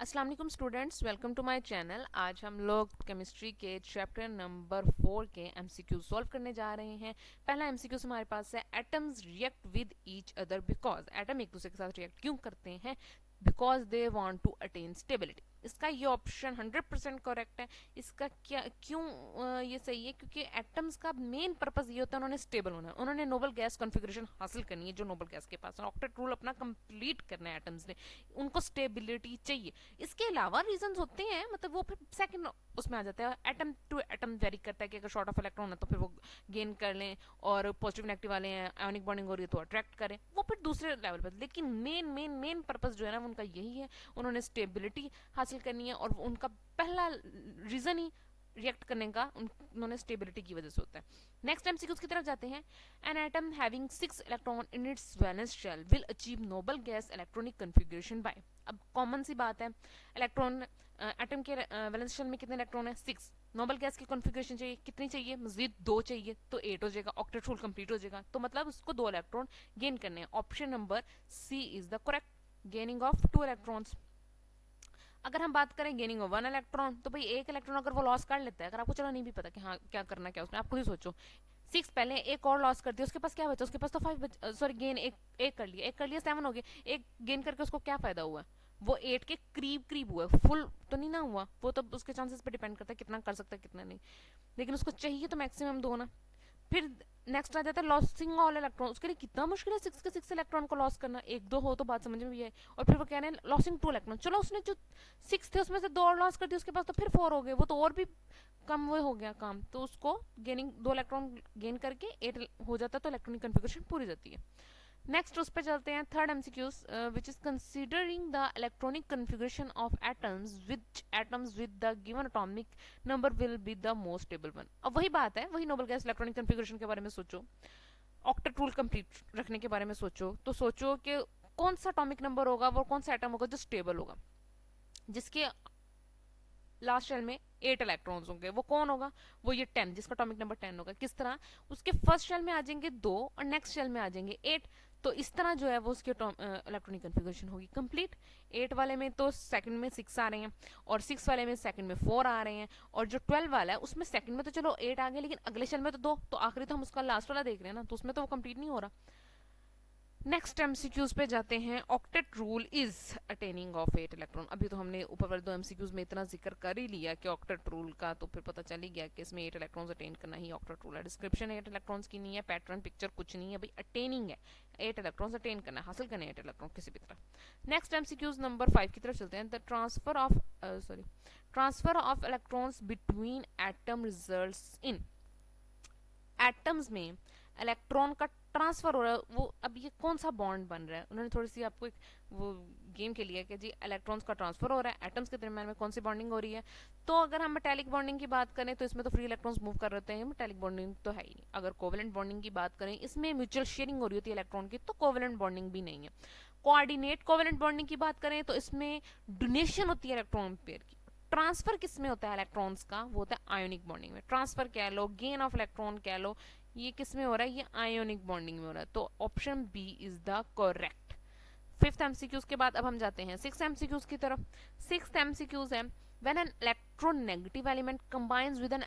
अस्सलाम वालेकुम students, welcome to my channel. आज हम लोग केमिस्ट्री के चैप्टर नंबर 4 के एमसीक्यू सॉल्व करने जा रहे हैं। पहला एमसीक्यू हमारे पास है, atoms react with each other because. Atom एक दूसरे के साथ रिएक्ट क्यों करते हैं? Because they want to attain stability. इसका ये ऑप्शन 100% करेक्ट है। इसका क्या क्यों ये सही है? क्योंकि एटम्स का मेन पर्पस ये होता है उन्होंने स्टेबल होना है, उन्होंने नोबल गैस कॉन्फ़िगरेशन हासिल करनी है जो नोबल गैस के पास है। ऑक्टेट रूल अपना कंप्लीट करना है एटम्स ने, उनको स्टेबिलिटी चाहिए। इसके अलावा रीजंस होते हैं, मतलब वो फिर सेकंड उसमें आ जाता है। एटम टू एटम वेरी करता है कि अगर शॉर्ट ऑफ इलेक्ट्रॉन है तो फिर वो गेन कर लें, और पॉजिटिव नेगेटिव वाले हैं आयोनिक बॉन्डिंग हो रही है तो अट्रैक्ट करें, वो फिर दूसरे लेवल पर। लेकिन मेन मेन मेन पर्पस जो है ना उनका यही है, उन्होंने स्टेबिलिटी हासिल करनी है, और उनका पहला रीजन ही रिएक्ट करने का उन्होंने स्टेबिलिटी की वजह से होता है। नेक्स्ट एमसीक्यू की तरफ जाते हैं। An atom having 6 electron in its valence shell will achieve noble gas electronic configuration by. अब कॉमन सी बात है, इलेक्ट्रॉन एटम के वैलेंस शेल में कितने इलेक्ट्रॉन है? 6। नोबल गैस की कॉन्फ़िगरेशन चाहिए, कितनी चाहिए? मजीद 2 चाहिए, तो 8 हो जाएगा, ऑक्टेट रूल कंप्लीट हो जाएगा। तो मतलब उसको 2 इलेक्ट्रॉन गेन करने हैं। Option number C is the correct, gaining of 2 electrons. अगर हम बात करें गेनिंग ऑफ 1 इलेक्ट्रॉन, तो भाई एक इलेक्ट्रॉन अगर वो लॉस कर लेता है, अगर आपको चलो नहीं भी पता कि हाँ क्या करना क्या उसमें, आप खुद ही सोचो। 6 पहले एक और लॉस कर दिया, उसके पास क्या बचा? उसके पास तो 5 सॉरी गेन एक कर लिया 7 हो गए। एक गेन करके उसको क्या फायदा हुआ? वो 8 के करीब करीब हुआ, फुल तो नहीं ना हुआ। वो तो उसके चांसेस पे डिपेंड करता है कितना कर सकता है कितना नहीं, लेकिन उसको चाहिए तो मैक्सिमम 2 ना। फिर नेक्स्ट आ जाता है लॉसिंग ऑल इलेक्ट्रॉन। उसके लिए कितना मुश्किल है 6 के 6 इलेक्ट्रॉन को लॉस करना, एक दो हो तो बात समझ में भी है। और फिर वो कह रहे हैं लॉसिंग 2 इलेक्ट्रॉन। चलो उसने जो 6 थे उसमें से 2 और लॉस कर दिए, उसके पास तो फिर 4 हो गए, वो तो और भी कम वो हो गया काम। तो उसको गेनिंग 2 इलेक्ट्रॉन गेन करके 8 हो जाता है, तो इलेक्ट्रॉनिक कन्फिग्रेशन पूरी जाती है। नेक्स्ट उस पर चलते हैं, third MCQs, which is considering the electronic configuration of atoms with the given atomic number will be the most stable one. अब वही बात है, वही नोबल गैस इलेक्ट्रॉनिक कन्फिग्रेशन के बारे में सोचो, ऑक्टेट रूल कंप्लीट रखने के बारे में सोचो, तो सोचो कि कौन सा एटॉमिक नंबर होगा, वो कौन सा एटम होगा जो स्टेबल होगा, जिसके लास्ट शेल में 8 इलेक्ट्रॉन्स होंगे। वो कौन होगा? वो ये 10, जिसका एटॉमिक नंबर 10 होगा। किस तरह? उसके फर्स्ट शेल में आ जाएंगे 2 और नेक्स्ट शेल में आ जाएंगे 8। तो इस तरह जो है वो उसकी इलेक्ट्रॉनिक कन्फिग्रेशन होगी कंप्लीट। 8 वाले में तो सेकंड में 6 आ रहे हैं, और 6 वाले में सेकंड में 4 आ रहे हैं, और जो 12 वाला है उसमें सेकंड में तो चलो 8 आ गए, लेकिन अगले शेल में तो 2, तो आखिरी तो हम उसका लास्ट वाला देख रहे हैं ना, तो उसमें तो वो कंप्लीट नहीं हो रहा। नेक्स्ट एमसीक्यूज पे जाते हैं। Octet rule is attaining of 8 electron. अभी तो हमने ऊपर वाले 2 एमसीक्यूज में इतना जिक्र कर ही लिया कि ऑक्टेट रूल का, तो फिर पता चल ही गया कि इसमें 8 इलेक्ट्रॉन्स अटेन करना ही ऑक्टेट रूल है। डिस्क्रिप्शन 8 इलेक्ट्रॉन्स की नहीं है, पैटर्न पिक्चर कुछ नहीं है, भाई अटेनिंग है, 8 इलेक्ट्रॉन्स अटेन करना है, हासिल करना है 8 इलेक्ट्रॉन किसी भी तरह। नेक्स्ट एमसीक्यूज नंबर 5 की तरफ चलते हैं। The transfer of electrons between atom results in. Atoms में इलेक्ट्रॉन का ट्रांसफर हो रहा है, वो अब ये कौन सा बॉन्ड बन रहा है? उन्होंने थोड़ी सी आपको एक वो गेम के लिए कि जी इलेक्ट्रॉन्स का ट्रांसफर हो रहा है, एटम्स के दरमियान में कौन सी बॉन्डिंग हो रही है। तो अगर हम मेटालिक बॉन्डिंग की बात करें तो इसमें तो फ्री इलेक्ट्रॉन्स मूव कर रहे हैं, मेटालिक बॉन्डिंग तो है ही नहीं। अगर कोवेलेंट बॉन्डिंग की बात करें, इसमें म्यूचुअल शेयरिंग हो रही होती है इलेक्ट्रॉन की, तो कोवेलेंट बॉन्डिंग भी नहीं है। कोऑर्डिनेट कोवेलेंट बॉन्डिंग की बात करें तो इसमें डोनेशन होती है इलेक्ट्रॉन पेयर की। ट्रांसफर किस में होता है इलेक्ट्रॉन्स का? वो होता है आयोनिक बॉन्डिंग में। ट्रांसफर कह लो, गेन ऑफ इलेक्ट्रॉन कह लो, ये किस में हो रहा है? ये आयोनिक बॉन्डिंग में हो रहा है। तो option B is the correct. Fifth MCQs के बाद अब हम जाते हैं सिक्स एमसीक्यूज की तरफ। सिक्स एमसीक्यूज है, when an electronegative element combines with an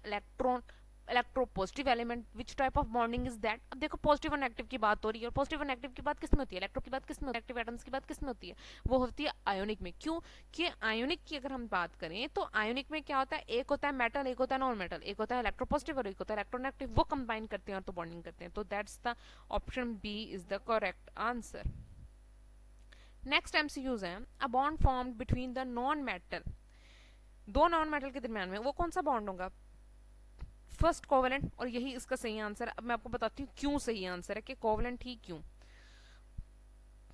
electropositive element which type of bonding is that. अब देखो पॉजिटिव और नेगेटिव की बात हो रही है, और पॉजिटिव और नेगेटिव की बात किस में होती है? इलेक्ट्रो की बात किस में होती है? एक्टिव एटम्स की बात किस में होती है? वो होती है आयोनिक में। क्यों? कि आयोनिक की अगर हम बात करें तो आयोनिक में क्या होता है? एक होता है मेटल, एक होता है नॉन मेटल, एक होता है इलेक्ट्रोपॉजिटिव और एक होता है इलेक्ट्रोनेगेटिव, वो कंबाइन करते हैं और तो बॉन्डिंग करते हैं। तो that's the option B is the correct answer. Next MCQs है, a bond formed between the non metal. दो नॉन मेटल के दरमियान में वो कौन सा बॉन्ड होगा? फर्स्ट कोवेलेंट, और यही इसका सही आंसर है। अब मैं आपको बताती हूँ क्यों सही आंसर है, कि कोवेलेंट ही क्यों।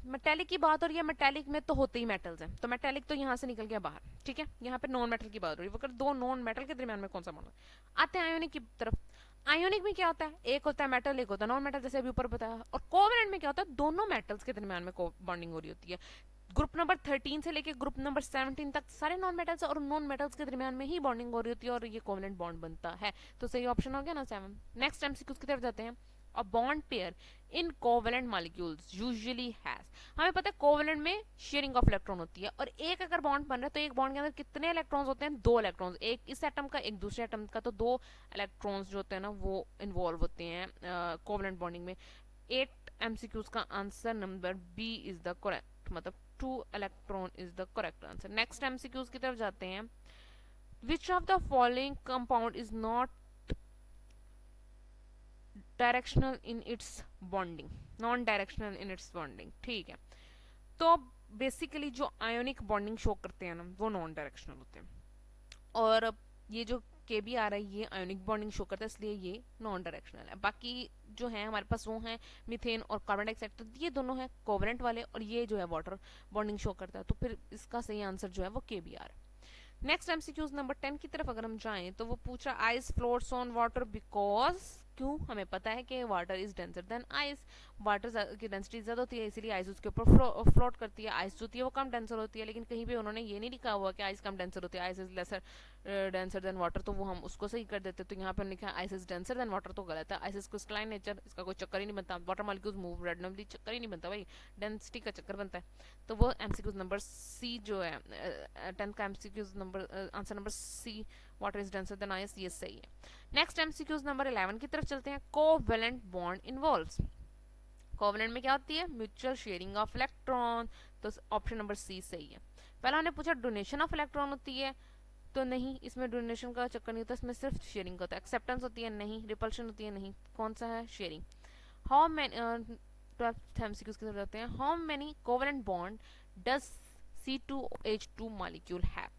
मेटेलिक की बात हो रही है, मेटेलिक में तो होते ही मेटल्स हैं, तो मेटेलिक तो यहाँ से निकल गया बाहर, ठीक है। यहाँ पे नॉन मेटल की बात हो रही है, अगर दो नॉन मेटल के दरमियान में कौन सा बॉन्ड। आते हैं आयोनिक की तरफ। आयोनिक में क्या होता है? एक होता है मेटल, एक होता है नॉन मेटल, जैसे अभी ऊपर बताया। और कोवेलेंट में क्या होता है? दोनों मेटल्स के दरमियान में बॉन्डिंग हो रही होती है। ग्रुप नंबर 13 से लेके ग्रुप नंबर 17 तक सारे नॉन मेटल्स और नॉन मेटल्स के दरमियान में ही बॉन्डिंग हो रही होती है, और ये कोवेलेंट बॉन्ड बनता है। तो सही ऑप्शन हो गया ना 7। नेक्स्ट एमसीक्यू की तरफ जाते हैं। A bond pair in covalent molecules usually has, हमें पता है कोवेलेंट में शेयरिंग ऑफ इलेक्ट्रॉन होती है, और एक अगर बॉन्ड बन रहा है तो एक बॉन्ड के अंदर कितने इलेक्ट्रॉन्स होते हैं, 2 इलेक्ट्रॉन्स, एक इस एटम का एक दूसरे एटम का, तो 2 इलेक्ट्रॉन्स जो होते हैं ना वो इन्वॉल्व होते हैं कोवेलेंट बॉन्डिंग में। 8 एमसीक्यूज का answer number B is the correct, मतलब 2 electron is the correct answer. Next MCQs की तरफ जाते हैं। Which of the following compound is not directional in its bonding, non directional in its bonding, ठीक है। तो बेसिकली जो आयोनिक बॉन्डिंग शो करते हैं ना वो नॉन डायरेक्शनल होते हैं, और ये जो के बी आ रहा है ये आयोनिक बॉन्डिंग शो करता है, इसलिए ये नॉन डायरेक्शनल है। बाकी जो है हमारे पास वो है मीथेन और कार्बन डाइऑक्साइड, तो ये दोनों है कोवेलेंट वाले, और ये जो है वाटर बॉन्डिंग शो करता है, तो फिर इसका सही आंसर जो है वो के बी आ रहा है। नेक्स्ट एमसीक्यूज नंबर 10 की तरफ अगर हम जाएं तो वो पूछ रहा ice floats on water because, क्यों, हमें पता है कि water is denser than ice, water की डेंसिटी ज्यादा होती है इसीलिए आइस उसके ऊपर फ्लोट करती है, आइस जो होती है वो कम डेंसर होती है, लेकिन कहीं पे उन्होंने ये नहीं लिखा हुआ कि आइस कम डेंसर होती है, ice is lesser denser then water, तो वो हम उसको सही कर देते, तो यहाँ पर लिखा ice is denser then water, तो गलत है। आइस इज क्रिस्टलाइन नेचर, इसका कोई चक्कर ही नहीं बनता, वाटर मॉलिक्यूल्स मूव रैंडमली, चक्कर ही नहीं बनता भाई, डेंसिटी का चक्कर बनता है। तो वो एमसीक्यूज नंबर सी जो है 10 का MCQs number answer number C, water is denser than ice, ये सही है। नेक्स्ट एमसीक्यूज नंबर 11 की तरफ चलते हैं। कोवेलेंट बॉन्ड इन्वॉल्व्स, कोवेलेंट में क्या होती है, म्यूचुअल शेयरिंग ऑफ इलेक्ट्रॉन, तो ऑप्शन नंबर सी सही है। पहला हमने पूछा डोनेशन ऑफ इलेक्ट्रॉन होती है, तो नहीं, इसमें डोनेशन का चक्कर नहीं होता, इसमें सिर्फ शेयरिंग का होता है। एक्सेप्टेंस होती है, नहीं। रिपल्शन होती है, नहीं। कौन सा है, sharing. How many 12th MCQs की तरफ जाते हैं। How many covalent bond does C2H2 molecule have,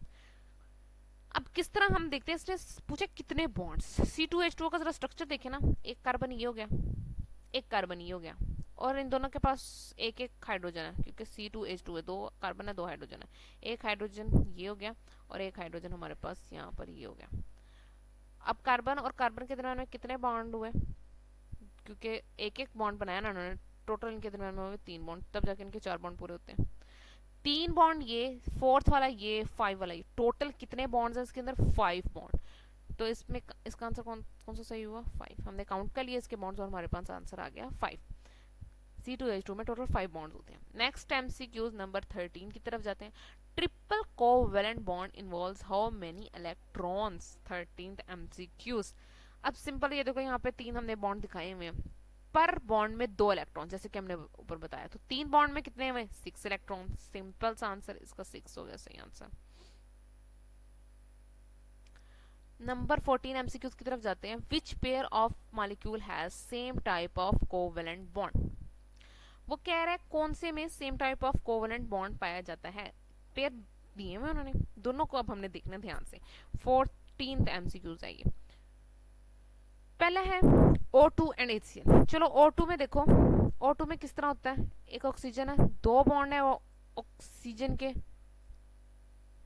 अब किस तरह हम देखते हैं, इसने पूछा कितने बॉन्ड्स, C2H2 का जरा स्ट्रक्चर देखे ना, एक कार्बन ये हो गया, एक कार्बन ये हो गया, और इन दोनों के पास एक एक हाइड्रोजन है, क्योंकि C2H2 है, 2 कार्बन है 2 हाइड्रोजन है, एक हाइड्रोजन ये हो गया और एक हाइड्रोजन हमारे पास यहाँ पर ये हो गया। अब कार्बन और कार्बन के दरम्यान में कितने बॉन्ड हुए, क्योंकि एक एक बॉन्ड बनाया ना उन्होंने, टोटल इनके दरम्यान में हुए 3 बॉन्ड, तब जाके इनके 4 बॉन्ड पूरे होते हैं। 3 बॉन्ड ये, 4th वाला ये, 5 वाला ये, टोटल कितने बॉन्ड्स हैं इसके अंदर, 5 बॉन्ड। तो इसमें इसका आंसर कौन कौन सा सही हुआ, 5, हमने काउंट कर लिया इसके बॉन्ड्स और हमारे पास आंसर आ गया 5। C2H2 में टोटल 5 बॉन्ड्स होते हैं। नेक्स्ट एमसीक्यूज नंबर 13 की तरफ जाते हैं। Triple covalent bond involves how many electrons, 13th MCQs. अब सिंपल ये देखो यहाँ पे 3 हमने बॉन्ड दिखाए हुए हैं, पर बॉन्ड में 2 इलेक्ट्रॉन, जैसे कि हमने ऊपर बताया, तो 3 बॉन्ड में कितने हुए, 6 इलेक्ट्रॉन, सिंपल सा आंसर इसका 6 हो गया सही आंसर। नंबर 14 एमसीक्यूज की तरफ जाते हैं। Which pair of molecule has same type of covalent bond, वो कह रहा है कौन से में same type of covalent bond पाया जाता है, पेयर दिए हुए उन्होंने दोनों को, अब हमने देखना ध्यान से। 14th एमसीक्यूज है ये। पहला है O2 एंड HCl। चलो O2 में देखो, O2 में किस तरह होता है, एक ऑक्सीजन है, 2 बॉन्ड है वो ऑक्सीजन के,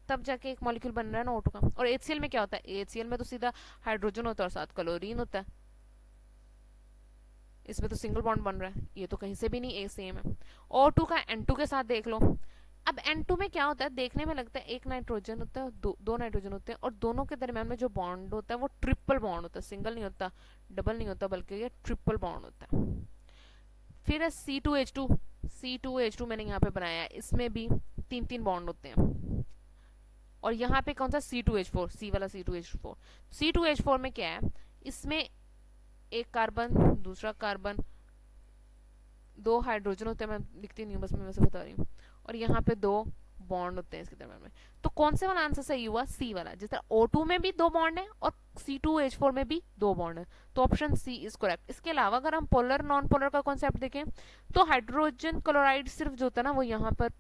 तब जाके एक मॉलिक्यूल बन रहा है ना O2 का। और HCl में क्या होता है, HCl में तो सीधा हाइड्रोजन होता है और साथ क्लोरीन होता है, इसमें तो सिंगल बॉन्ड बन रहा है, ये तो कहीं से भी नहीं, एक सेम है। O2 का N2 के साथ देख लो। अब N2 में क्या होता है, देखने में लगता है एक नाइट्रोजन होता है, दो नाइट्रोजन होते हैं, और दोनों के दरमियान में जो बॉन्ड होता है वो ट्रिपल बॉन्ड होता है, सिंगल नहीं होता, डबल नहीं होता, बल्कि ये ट्रिपल बॉन्ड होता है। फिर है C2H2, C2H2 मैंने यहाँ पे बनाया है, इसमें भी 3 बॉन्ड होते हैं। और यहाँ पे कौन सा C2H4, C वाला C2H4। C2H4 में क्या है, इसमें एक कार्बन, दूसरा कार्बन, 2 हाइड्रोजन होते हैं, मैं लिखती नहीं हूँ बस मैं वैसे बता रही हूँ, और यहाँ पे 2 बॉन्ड होते हैं इसके दरम्यान में। तो कौन से वाला आंसर सही हुआ, सी वाला। जिस तरह O2 में भी 2 बॉन्ड है और C2H4 में भी 2 बॉन्ड है, तो ऑप्शन सी इज करेक्ट। इसके अलावा अगर हम पोलर नॉन पोलर का कॉन्सेप्ट देखें तो हाइड्रोजन क्लोराइड सिर्फ जो होता है ना वो यहाँ पर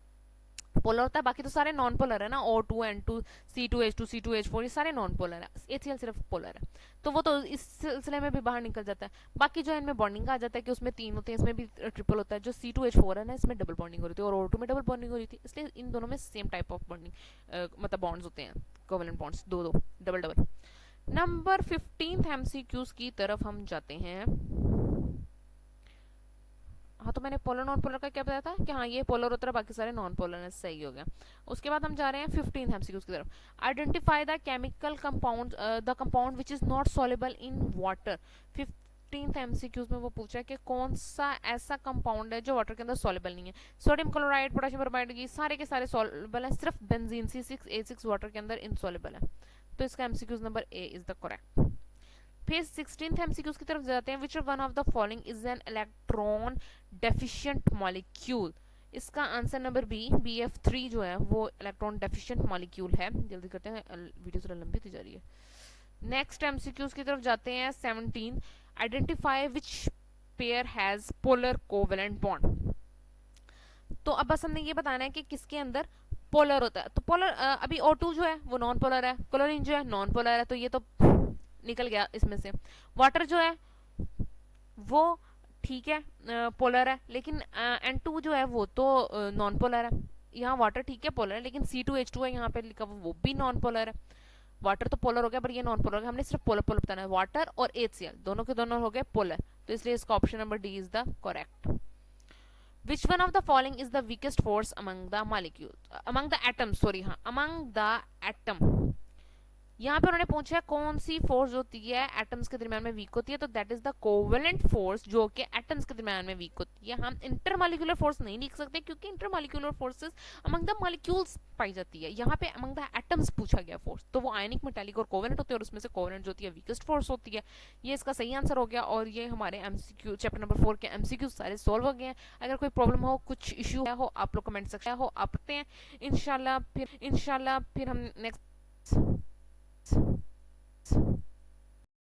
पोलर होता है, बाकी तो सारे नॉन पोलर है ना, O2 N2 C2H2 C2H4 ये सारे नॉन पोलर है, HCl सिर्फ पोलर है, तो वो तो इस सिलसिले में भी बाहर निकल जाता है। बाकी जो इनमें बॉन्डिंग आ जाता है कि उसमें 3 होते हैं, इसमें भी ट्रिपल होता है। जो C2H4 है ना इसमें डबल बॉन्डिंग हो रही थी और O2 में डबल बॉन्डिंग हो रही थी, इसलिए इन दोनों में सेम टाइप ऑफ बॉन्डिंग मतलब बॉन्ड्स होते हैं, covalent bonds, 2 double double. Number 15th MCQs की तरफ हम जाते हैं। हाँ तो मैंने पोलर नॉन पोलर का क्या बताया था कि हाँ ये पोलर होता है बाकी सारे नॉन पोलर है, सही हो गया। उसके बाद हम जा रहे हैं 15th एमसीक्यूज की तरफ। Identify the chemical compound, the compound which is not soluble in water. 16th MCQs में वो पूछा है कि कौन सा ऐसा कंपाउंड है जो वाटर के अंदर सॉल्युबल नहीं है। सोडियम क्लोराइड, पोटेशियम ब्रोमाइड, ये सारे के सारे सॉल्युबल है, सिर्फ बेंजीन C6H6 वाटर के अंदर इनसॉल्युबल है। तो इसका MCQs number A is the correct. फिर 16th एमसीक्यूज की तरफ जाते हैं। Which one of the following is an electron deficient molecule. इसका आंसर नंबर बी, BF3 जो है वो इलेक्ट्रॉन डेफिशिएंट मॉलिक्यूल है। जल्दी करते हैं, वीडियो थोड़ा लंबी होती जा रही है। नेक्स्ट एमसीक्यूज की तरफ जाते हैं। 17 identify which pair has polar covalent bond. तो अब बस हमने ये बताना है कि किसके अंदर पोलर होता है। तो पोलर अभी O2 जो है वो नॉन पोलर है, क्लोरीन जो है नॉन पोलर है, तो ये तो निकल गया इसमें से। वाटर जो है वो ठीक है पोलर है, लेकिन N2 जो है वो तो नॉन पोलर है। यहाँ वाटर ठीक है पोलर है, लेकिन C2H2 है यहाँ पे लिखा हुआ, वो भी नॉन पोलर है। वाटर तो पोलर हो गया, पर ये नॉन पोलर हो गया। हमने सिर्फ पोलर पोलर बताना है। वाटर और HCl दोनों के दोनों हो गए पोलर, तो इसलिए इसका option number D is the correct. Which one of the following is the weakest force among the molecule, among the atom, sorry हाँ, अमंग द एटम। यहाँ पे उन्होंने पूछा है कौन सी फोर्स होती है एटम्स के दरमियान में वीक होती है, तो that is the covalent force, जो कि एटम्स के दरमियान में वीक होती है। हम इंटरमॉलिक्यूलर फोर्स नहीं लिख सकते, क्योंकि intermolecular forces among the molecules पाई जाती है। यहाँ पे अमंग द एटम्स पूछा गया फोर्स, तो वो आयनिक, मेटालिक और कोवेलेंट होती है, और उसमें से कोवेलेंट जो होती है वीकेस्ट फोर्स होती है। ये इसका सही आंसर हो गया, और ये हमारे एमसीक्यू चैप्टर नंबर 4 के एमसीक्यू सारे सॉल्व हो गए हैं। अगर कोई प्रॉब्लम हो, कुछ इश्यू हो, आप लोग कमेंट सेक्शन हो आप रखते हैं। इंशाल्लाह फिर हम नेक्स्ट